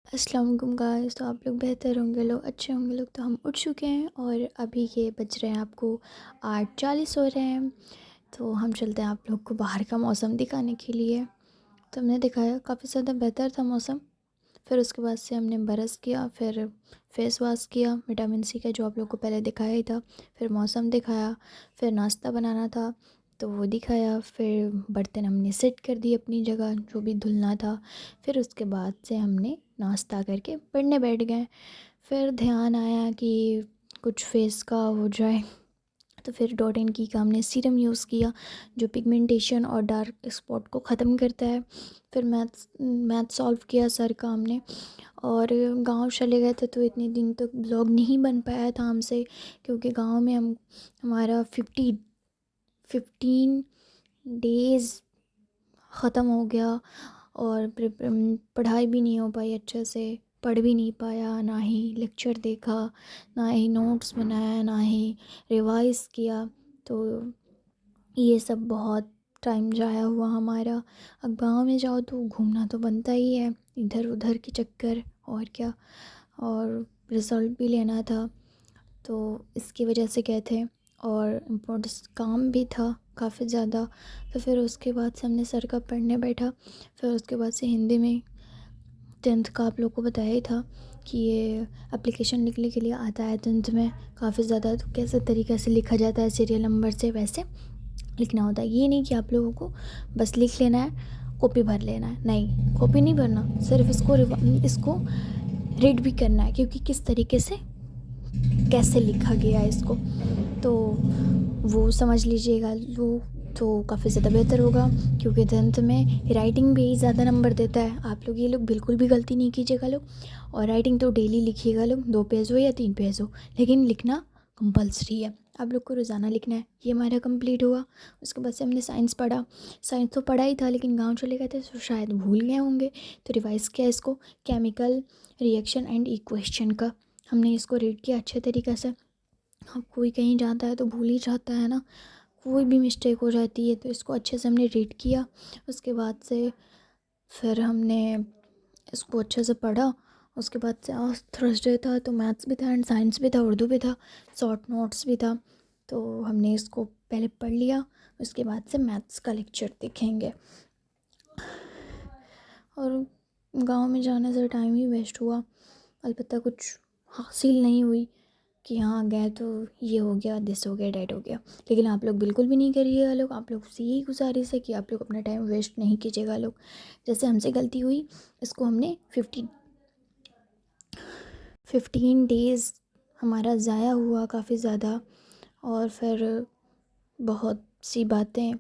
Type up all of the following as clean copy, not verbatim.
अस्सलाम वालेकुम गाइस। तो आप लोग बेहतर होंगे, लोग अच्छे होंगे। लोग तो हम उठ चुके हैं और अभी ये बज रहे हैं आपको 8:40 हो रहे हैं। तो हम चलते हैं आप लोग को बाहर का मौसम दिखाने के लिए। तो हमने दिखाया, काफ़ी ज़्यादा बेहतर था मौसम। फिर उसके बाद से हमने ब्रश किया, फिर फेस वॉश किया विटामिन सी का, जो आप लोग को पहले दिखाया ही था। फिर मौसम दिखाया, फिर नाश्ता बनाना था तो वो दिखाया, फिर बर्तन हमने सेट कर दिए अपनी जगह, जो भी धुलना था। फिर उसके बाद से हमने नाश्ता करके पढ़ने बैठ गए। फिर ध्यान आया कि कुछ फेस का हो जाए, तो फिर डॉट एंड की का हमने सीरम यूज़ किया, जो पिगमेंटेशन और डार्क स्पॉट को ख़त्म करता है। फिर मैथ सॉल्व किया सर का हमने। और गांव चले गए थे तो इतने दिन तक ब्लॉग नहीं बन पाया था हमसे, क्योंकि गांव में हम हमारा 15 डेज़ ख़त्म हो गया। और पढ़ाई भी नहीं हो पाई अच्छे से, पढ़ भी नहीं पाया, ना ही लेक्चर देखा, ना ही नोट्स बनाया, ना ही रिवाइज़ किया। तो ये सब बहुत टाइम जाया हुआ हमारा। अब गांव में जाओ तो घूमना तो बनता ही है, इधर उधर के चक्कर और क्या। और रिज़ल्ट भी लेना था, तो इसकी वजह से गए थे। और इम्पोर्टेंट काम भी था काफ़ी ज़्यादा। तो फिर उसके बाद से हमने सर का पढ़ने बैठा। फिर उसके बाद से हिंदी में 10th का आप लोग को बताया ही था कि ये एप्लीकेशन लिखने के लिए आता है 10th में काफ़ी ज़्यादा। तो कैसे तरीक़े से लिखा जाता है, सीरियल नंबर से वैसे लिखना होता है। ये नहीं कि आप लोगों को बस लिख लेना है, कॉपी भर लेना है। नहीं, कॉपी नहीं भरना, सिर्फ इसको रीड भी करना है, क्योंकि किस तरीके से कैसे लिखा गया है इसको, तो वो समझ लीजिएगा लोग, तो काफ़ी ज़्यादा बेहतर होगा। क्योंकि 10th में राइटिंग भी ज़्यादा नंबर देता है। आप लोग ये लोग बिल्कुल भी गलती नहीं कीजिएगा लोग। और राइटिंग तो डेली लिखिएगा लोग, 2 पेज हो या 3 पेज हो, लेकिन लिखना कंपलसरी है। आप लोग को रोज़ाना लिखना है। ये हमारा कंप्लीट हुआ। उसके बाद से हमने साइंस पढ़ा। साइंस तो पढ़ा ही था, लेकिन गांव चले गए थे तो शायद भूल गए होंगे, तो रिवाइज़ किया इसको। केमिकल रिएक्शन एंड इक्वेशन का हमने इसको रीड किया अच्छे तरीके से। अब कोई कहीं जाता है तो भूल ही जाता है ना, कोई भी मिस्टेक हो जाती है, तो इसको अच्छे से हमने रीड किया। उसके बाद से फिर हमने इसको अच्छे से पढ़ा। उसके बाद से आज थर्सडे था तो मैथ्स भी था एंड साइंस भी था, उर्दू भी था, शॉर्ट नोट्स भी था। तो हमने इसको पहले पढ़ लिया, उसके बाद से मैथ्स का लेक्चर देखेंगे। और गांव में जाने से टाइम ही वेस्ट हुआ, अलबत्ता कुछ हासिल नहीं हुई कि हाँ गए तो ये हो गया, दिस हो गया, डैट हो गया। लेकिन आप लोग बिल्कुल भी नहीं करिएगा लोग। आप लोग से यही गुजारिश है कि आप लोग अपना टाइम वेस्ट नहीं कीजिएगा लोग। जैसे हमसे गलती हुई, इसको हमने 15 डेज़ हमारा ज़ाया हुआ काफ़ी ज़्यादा। और फिर बहुत सी बातें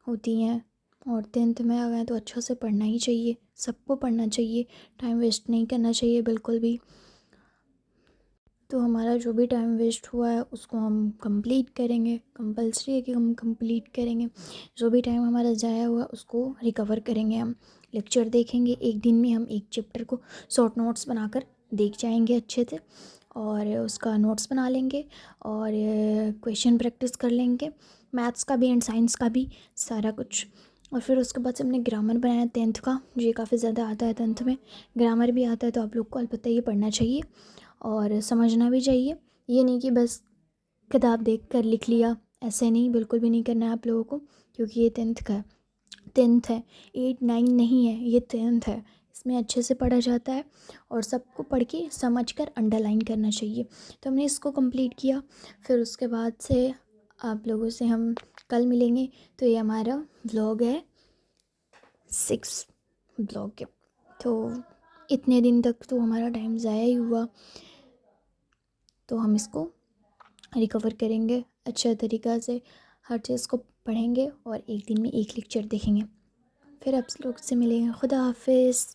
होती हैं। और 10th में आ गए तो अच्छा से पढ़ना ही चाहिए, सबको पढ़ना चाहिए, टाइम वेस्ट नहीं करना चाहिए बिल्कुल भी। तो हमारा जो भी टाइम वेस्ट हुआ है उसको हम कंप्लीट करेंगे, कंपलसरी है कि हम कंप्लीट करेंगे। जो भी टाइम हमारा ज़ाया हुआ उसको रिकवर करेंगे हम। लेक्चर देखेंगे, एक दिन में हम एक चैप्टर को शॉर्ट नोट्स बनाकर देख जाएंगे अच्छे से, और उसका नोट्स बना लेंगे, और क्वेश्चन प्रैक्टिस कर लेंगे, मैथ्स का भी एंड साइंस का भी, सारा कुछ। और फिर उसके बाद से हमने ग्रामर बनाया 10th का, जो ये काफ़ी ज़्यादा आता है 10th में। ग्रामर भी आता है, तो आप लोग को अलबत्ता ये पढ़ना चाहिए और समझना भी चाहिए। ये नहीं कि बस किताब देख कर लिख लिया, ऐसे नहीं, बिल्कुल भी नहीं करना है आप लोगों को, क्योंकि ये 10th का है। 10th है, 8 9 नहीं है, ये 10th है। इसमें अच्छे से पढ़ा जाता है और सबको पढ़ के समझ कर अंडरलाइन करना चाहिए। तो हमने इसको कंप्लीट किया। फिर उसके बाद से आप लोगों से हम कल मिलेंगे। तो ये हमारा व्लॉग है 6 ब्लॉग के। तो इतने दिन तक तो हमारा टाइम ज़ाया ही हुआ, तो हम इसको रिकवर करेंगे अच्छे तरीक़ा से, हर चीज़ को पढ़ेंगे और एक दिन में एक लेक्चर देखेंगे। फिर आप लोग से मिलेंगे। खुदा हाफिज़।